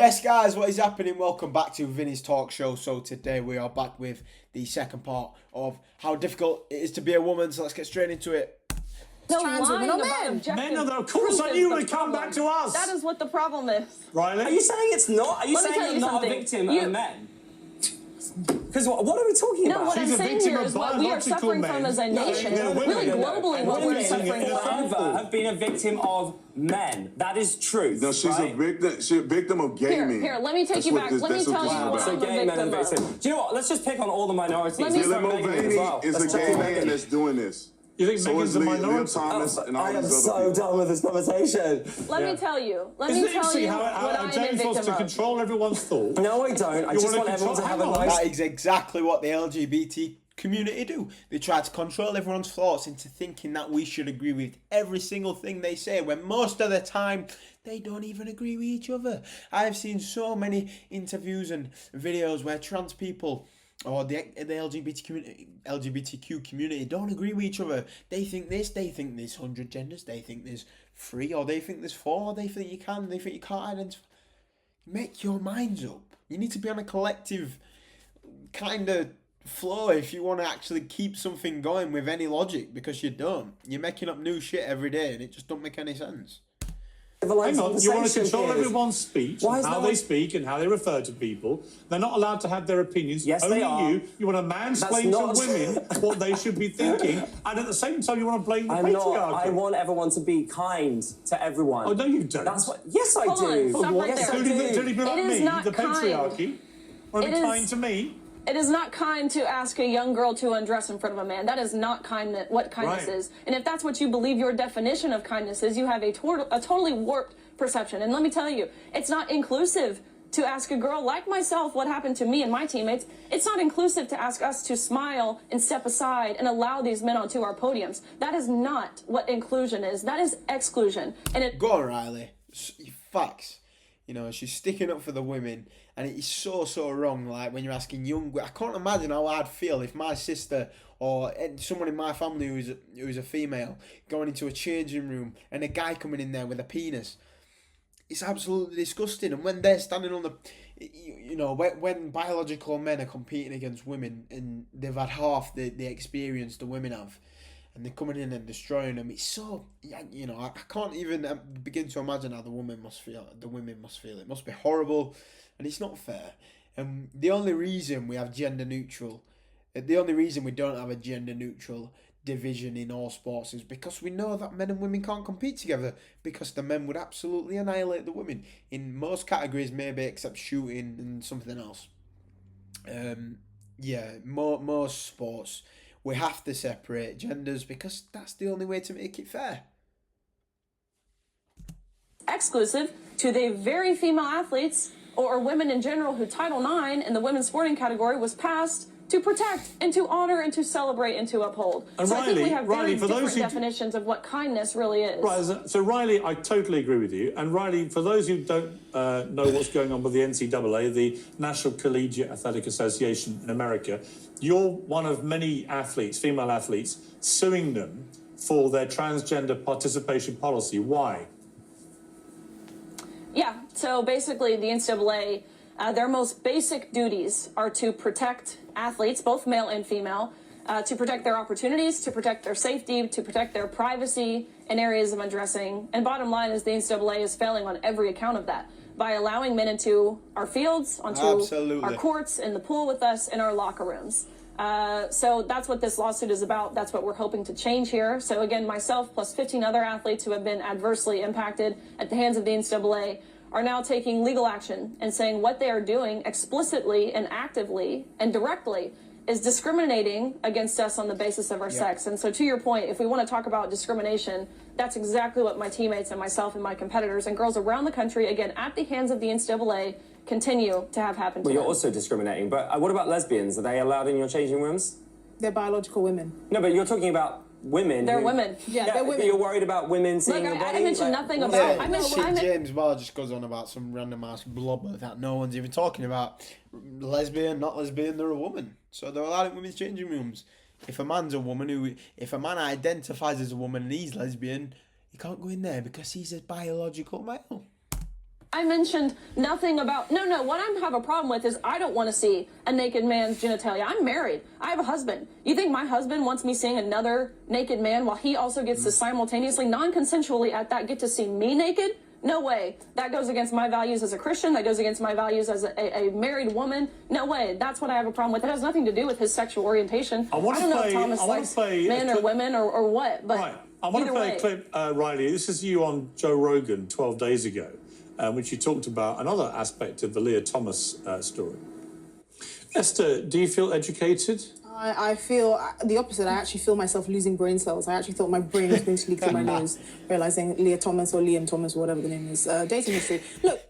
Yes, guys, what is happening? Welcome back to Vinny's Talk Show. So today we are back with the second part of how difficult it is to be a woman. So let's get straight into it. Trans women are men. Men are, of course, I knew it would come back to us. That is what the problem is. Riley? Are you saying it's not? Are you Let me saying tell you're you not something. a victim of men? Because what are we talking No, about? what I'm She's a saying victim here of is what we are biological suffering men. from as a nation. they're women. Really, globally, what we're Women suffering from. forever have been a victim of men. That is truth. No, she's right? a victim. She's a victim of gay men. Here, let me take That's you what back. this- Let me that's what tell this you is what about. So I'm a gay men victim are of. victims. Do you know what? Let's just pick on all the minorities. Let me- Let's Dylan throw Megan in as Mulvaney well. is Let's a throw gay Megan man in. that's doing this. You think So Megan's is a Liam minority? Thomas and all I am these so other people. done with this conversation. Let me tell you. Let Isn't me it tell interesting you how what I am a James wants to victim of. control everyone's thought? No, I don't. I You just wanna want everyone to control- have a hang on. nice... That is exactly what the LGBT community do. They try to control everyone's thoughts into thinking that we should agree with every single thing they say, when most of the time they don't even agree with each other. I have seen so many interviews and videos where trans people or the LGBTQ community don't agree with each other. They think this, they think there's 100 genders, they think there's 3, or they think there's 4, or they think you can, they think you can't identify. Make your minds up. You need to be on a collective kind of flow if you want to actually keep something going with any logic, because you don't. You're making up new shit every day and it just don't make any sense. Hang on, you want to control Piers. everyone's speech, Why and is how no they one- speak and how they refer to people. They're not allowed to have their opinions. Yes, Only they are. You want to mansplain not- to women what they should be thinking, and at the same time you want to blame the I'm not. patriarchy. I want everyone to be kind to everyone. Oh, no, you don't. That's what... Yes, I Hold on, do. stop right yes, there. I Including do. people like It is me, not the kind. patriarchy. Want to It be is- kind to me? It is not kind to ask a young girl to undress in front of a man. That is not kindness. What kindness Right. is. And if that's what you believe your definition of kindness is, you have a totally warped perception. And let me tell you, it's not inclusive to ask a girl like myself what happened to me and my teammates. It's not inclusive to ask us to smile and step aside and allow these men onto our podiums. That is not what inclusion is. That is exclusion. And it Go on, Riley. Facts. You know, she's sticking up for the women, and it is so wrong. Like when you're asking young, I can't imagine how I'd feel if my sister or someone in my family who's a female going into a changing room and a guy coming in there with a penis. It's absolutely disgusting. And when they're standing on the, you know, when biological men are competing against women and they've had half the experience the women have, and they're coming in and destroying them, it's so, you know, I can't even begin to imagine how the women must feel. It must be horrible, and it's not fair. And the only reason we have the only reason we don't have a gender neutral division in all sports is because we know that men and women can't compete together, because the men would absolutely annihilate the women in most categories, maybe except shooting and something else. Most sports we have to separate genders, because that's the only way to make it fair. exclusive to the very female athletes or women in general who Title IX in the women's sporting category was passed to protect and to honor and to celebrate and to uphold. And so I think we have Riley, very for those different who definitions of what kindness really is. Right, so Riley, I totally agree with you. And Riley, for those who don't know what's going on with the NCAA, the National Collegiate Athletic Association in America, you're one of many athletes, female athletes, suing them for their transgender participation policy. Why? Yeah, so basically the NCAA, their most basic duties are to protect athletes, both male and female, to protect their opportunities, to protect their safety, to protect their privacy in areas of undressing. And bottom line is the NCAA is failing on every account of that by allowing men into our fields, onto our courts, in the pool with us, in our locker rooms. So that's what this lawsuit is about. That's what we're hoping to change here. So again, myself plus 15 other athletes who have been adversely impacted at the hands of the NCAA are now taking legal action and saying what they are doing explicitly and actively and directly is discriminating against us on the basis of our sex. And so to your point, if we want to talk about discrimination, that's exactly what my teammates and myself and my competitors and girls around the country, again, at the hands of the NCAA, continue to have happen to Well, you're them. also discriminating. But what about lesbians? Are they allowed in your changing rooms? They're biological women. No, but you're talking about women. They're women. Yeah, they're women. But you're worried about women seeing your body? I mentioned nothing what- about... Yeah, James Barr just goes on about some random ass blubber that no one's even talking about. Lesbian, not lesbian, they're a woman. So they're allowed in women's changing rooms. If a man's a woman, if a man identifies as a woman and he's lesbian, he can't go in there because he's a biological male. I mentioned nothing about, no, what I have a problem with is I don't want to see a naked man's genitalia. I'm married. I have a husband. You think my husband wants me seeing another naked man while he also gets to simultaneously, non-consensually at that, get to see me naked? No way. That goes against my values as a Christian. That goes against my values as a married woman. No way. That's what I have a problem with. It has nothing to do with his sexual orientation. I don't know if Thomas likes men or women or what, but right. I want to play a clip, Riley. This is you on Joe Rogan 12 days ago, which you talked about another aspect of the Leah Thomas story. Esther, do you feel educated? I feel the opposite. I actually feel myself losing brain cells. I actually thought my brain was going to leak through my nose, realising Leah Thomas or Liam Thomas, whatever the name is, dating history. Look,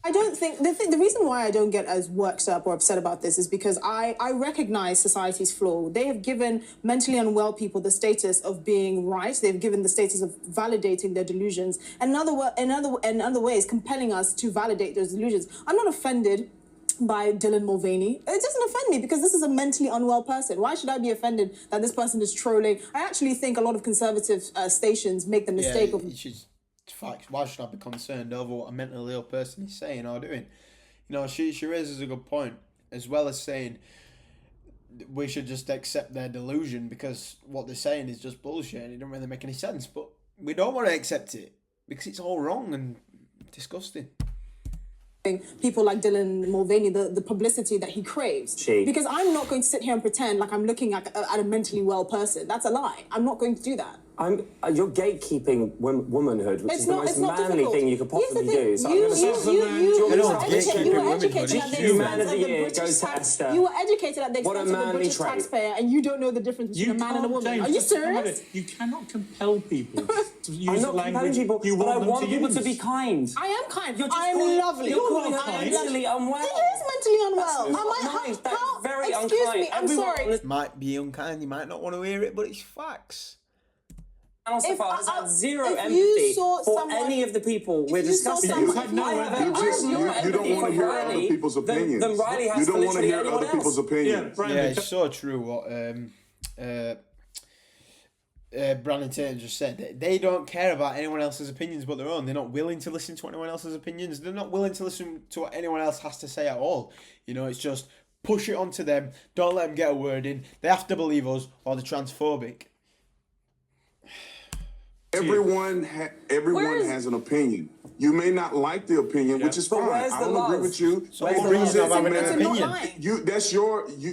I don't think... The reason why I don't get as worked up or upset about this is because I recognise society's flaw. They have given mentally unwell people the status of being right. They've given the status of validating their delusions. And in other ways, compelling us to validate those delusions. I'm not offended by Dylan Mulvaney. It doesn't offend me because this is a mentally unwell person. Why should I be offended that this person is trolling? I actually think a lot of conservative stations make the mistake of... Facts. Why should I be concerned over what a mentally ill person is saying or doing? You know, she raises a good point, as well as saying we should just accept their delusion because what they're saying is just bullshit and it doesn't really make any sense. But we don't want to accept it because it's all wrong and disgusting. People like Dylan Mulvaney, the publicity that he craves. Because I'm not going to sit here and pretend like I'm looking at a mentally well person. That's a lie. I'm not going to do that. You're gatekeeping womanhood, which is the most manly thing you could possibly do. So you were educated at the expense of the British taxpayer. You were educated at the expense of the British taxpayer, and you don't know the difference between a man and a woman. Are you serious? You cannot compel people to use I'm not language. People, but I want people to be kind. I am kind. I'm lovely. You're calling her mentally unwell. He is mentally unwell. That's very unkind. Excuse me, I'm sorry. Might be unkind, you might not want to hear it, but it's facts. So far has had zero empathy for any of the people we're discussing. You don't want to hear other people's opinions. Then Riley has you don't want to hear other people's opinions. Yeah, it's so true what Brandon Tatum just said. They don't care about anyone else's opinions but their own. They're not willing to listen to anyone else's opinions. They're not willing to listen to what anyone else has to say at all. You know, it's just push it onto them. Don't let them get a word in. They have to believe us or they're transphobic. Everyone has an opinion. You may not like the opinion, which is fine. I don't agree with you.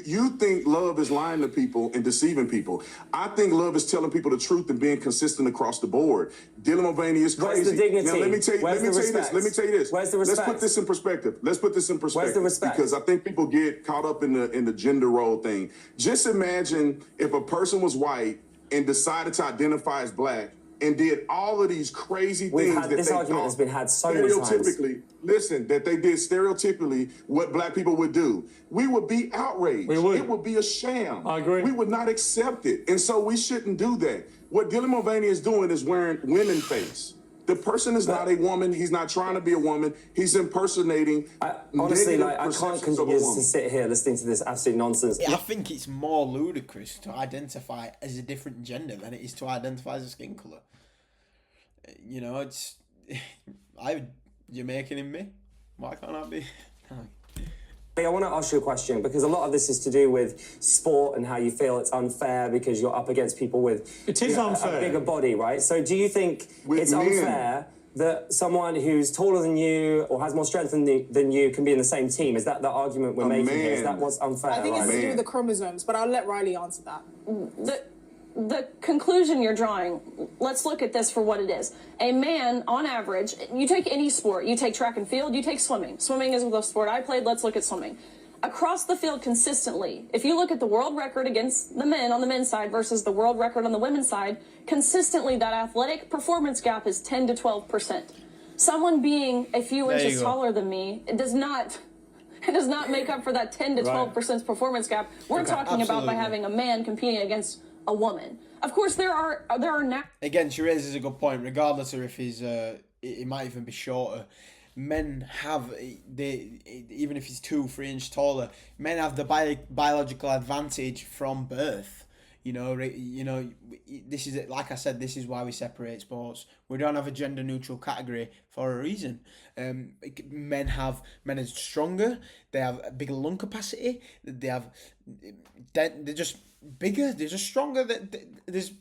You think love is lying to people and deceiving people. I think love is telling people the truth and being consistent across the board. Dylan Mulvaney is crazy. Where's the dignity? Now let me tell you this. Where's the respect? Let's put this in perspective. Where's the respect? Because I think people get caught up in the gender role thing. Just imagine if a person was white and decided to identify as black and did all of these crazy things that this argument has been had so many times. That they did stereotypically what black people would do. We would be outraged. We would. It would be a sham. I agree. We would not accept it. And so we shouldn't do that. What Dylan Mulvaney is doing is wearing women face. The person is not a woman. He's not trying to be a woman. He's impersonating. Honestly, I can't continue to sit here listening to this absolute nonsense. I think it's more ludicrous to identify as a different gender than it is to identify as a skin colour. You know, you're making him me. Why can't I be? I want to ask you a question because a lot of this is to do with sport and how you feel it's unfair because you're up against people with unfair. A bigger body, right? So do you think it's unfair that someone who's taller than you or has more strength than you can be in the same team? Is that the argument we're making here? Is that what's unfair? I think it's to do with the chromosomes, but I'll let Riley answer that. The conclusion you're drawing, let's look at this for what it is. A man, on average, you take any sport, you take track and field, you take swimming. Swimming is the sport I played, let's look at swimming. Across the field consistently, if you look at the world record against the men on the men's side versus the world record on the women's side, consistently that athletic performance gap is 10 to 12%. Someone being a few inches taller than me, it does not make up for that 10 to 12% performance gap we're talking about by having a man competing against a woman. Of course, there are now. Again, she raises a good point. Regardless of if he's, he might even be shorter. Men have even if he's 2-3 inches taller. Men have the biological advantage from birth. This is it. Like I said, this is why we separate sports. We don't have a gender neutral category for a reason. Men are stronger. They have a bigger lung capacity. They're just bigger. They're just stronger. There's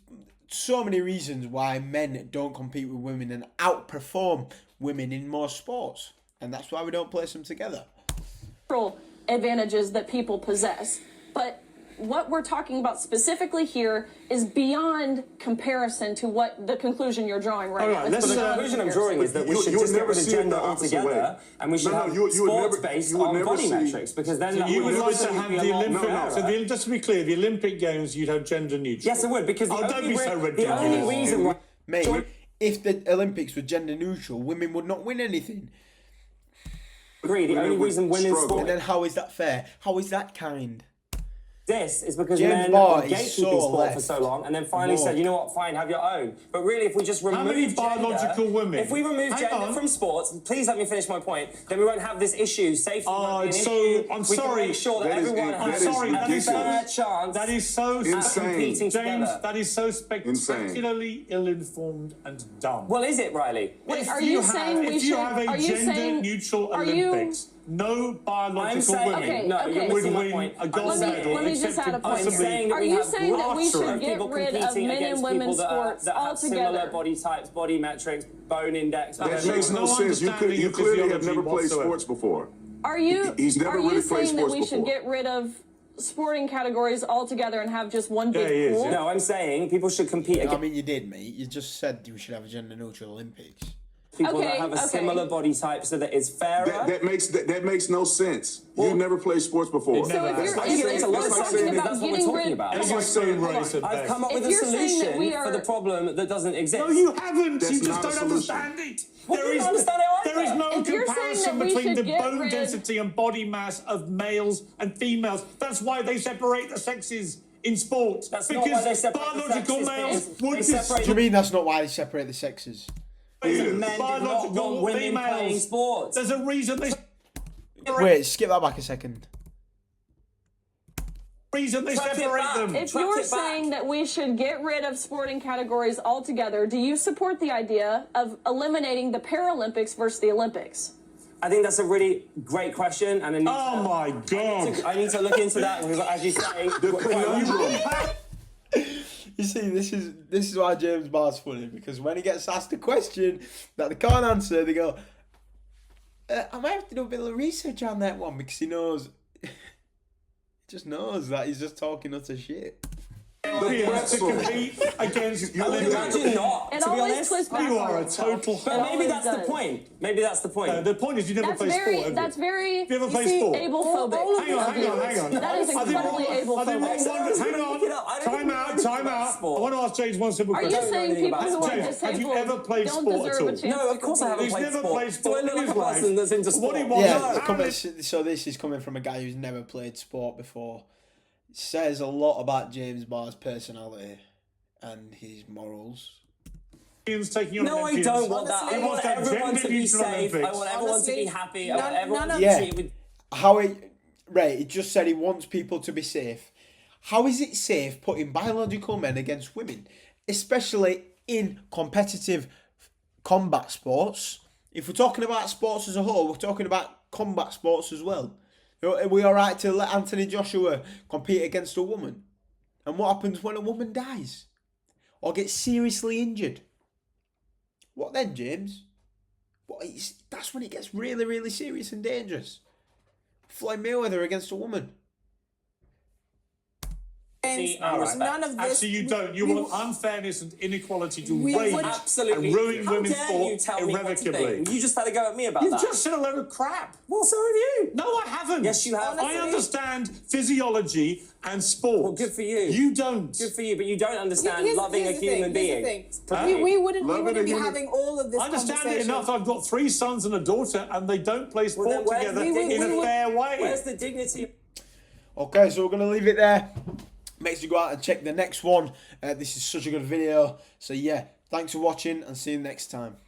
so many reasons why men don't compete with women and outperform women in most sports, and that's why we don't place them together. Advantages that people possess, but what we're talking about specifically here is beyond comparison to what the conclusion you're drawing right now. The conclusion I'm drawing is that we should just get rid of gender altogether, and we should have sports based on body metrics, because then you would like to have the Olympics. So just to be clear, the Olympic Games, you'd have gender neutral. Yes, I would, because the only reason why. Mate, if the Olympics were gender neutral, women would not win anything. Agree. The only reason women's sport. And then how is that fair? How is that kind? This is because James men Barr were is gatekeeping so sport left. for so long, and then finally said, you know what, fine, have your own. But really, if we just remove many biological gender, women? if we remove gender from sports, please let me finish my point, then we won't have this issue. Safety won't be an issue. I'm we sorry. can make sure that everyone has a fair chance. That is so competing James, together. that is so spectacularly ill-informed and dumb. Well, is it, Riley? Are you saying we should? If you have a gender-neutral Olympics, no biological women would win a gold medal. Let me just add a point. Are you saying that we should get rid of men and women's sports altogether? Similar body types, body metrics, bone index. That makes no sense. You clearly have never played sports before. He's never really played sports before. Are you saying that we should get rid of sporting categories altogether and have just one big pool? No, I'm saying people should compete against. I mean, you did, mate. You just said we should have a gender neutral Olympics. People that have a similar body type, so that it's fairer. That makes no sense. You've never played sports before. So if you're talking about getting rid of, I've come up with a solution for the problem that doesn't exist. No, you haven't. You just don't understand it. There is no comparison between the bone density and body mass of males and females. That's why they separate the sexes in sport. That's not why they separate biological males would Do you mean that's not why they separate the sexes? Men did not want women playing sports. There's a reason they. Wait, skip that back a second. Separate them. If you're saying that we should get rid of sporting categories altogether, do you support the idea of eliminating the Paralympics versus the Olympics? I think that's a really great question, and my God! I need to look into that. As you say, You see, this is why James Barr's funny, because when he gets asked a question that they can't answer, they go, I might have to do a bit of research on that one, because he knows, just knows that he's just talking utter shit. To compete against imagine not. It to be always honest, twists back. You are a total. But maybe that's the point. Maybe that's the point. The point is you never play sport. That's very. You ever play sport? Ablephobic. Hang on. That is incredibly ablephobic. Hang on. Time out. I want to ask James one simple question. Are you saying people who are James, have you ever disabled played don't sport deserve a at chance? No, of course I haven't He's played never sport. played sport Do I in look his like a life. person that's into sport? What he wants So this is coming from a guy who's never played sport before. It says a lot about James Barr's personality and his morals. Taking on No, I Olympians. don't want that. I He want wants to have everyone to be gender-neutral safe. I Olympics. want everyone to be happy. I want everyone to be Yeah. treated with. How he just said he wants people to be safe. How is it safe putting biological men against women, especially in competitive combat sports? If we're talking about sports as a whole, we're talking about combat sports as well. Are we all right to let Anthony Joshua compete against a woman? And what happens when a woman dies or gets seriously injured? What then, James? That's when it gets really, really serious and dangerous. Floyd Mayweather against a woman. See, None of this. Actually, you don't. You want unfairness and inequality to rage absolutely and ruin How women's dare sport you tell me what to irrevocably. think? You just had a go at me about You've that. just said a load of crap. Well, so have you. No, I haven't. Yes, you have. I understand physiology and sport. Well, good for you. You don't. Good for you, but you don't understand Here's loving the a human being. Here's the thing. We wouldn't be having all of this I understand it conversation. enough. I've got 3 sons and a daughter, and they don't play sport Well, then where's together the in dignity? a fair way. Where's the dignity? Okay, so we're going to leave it there. Make sure you go out and check the next one. This is such a good video. So yeah, thanks for watching and see you next time.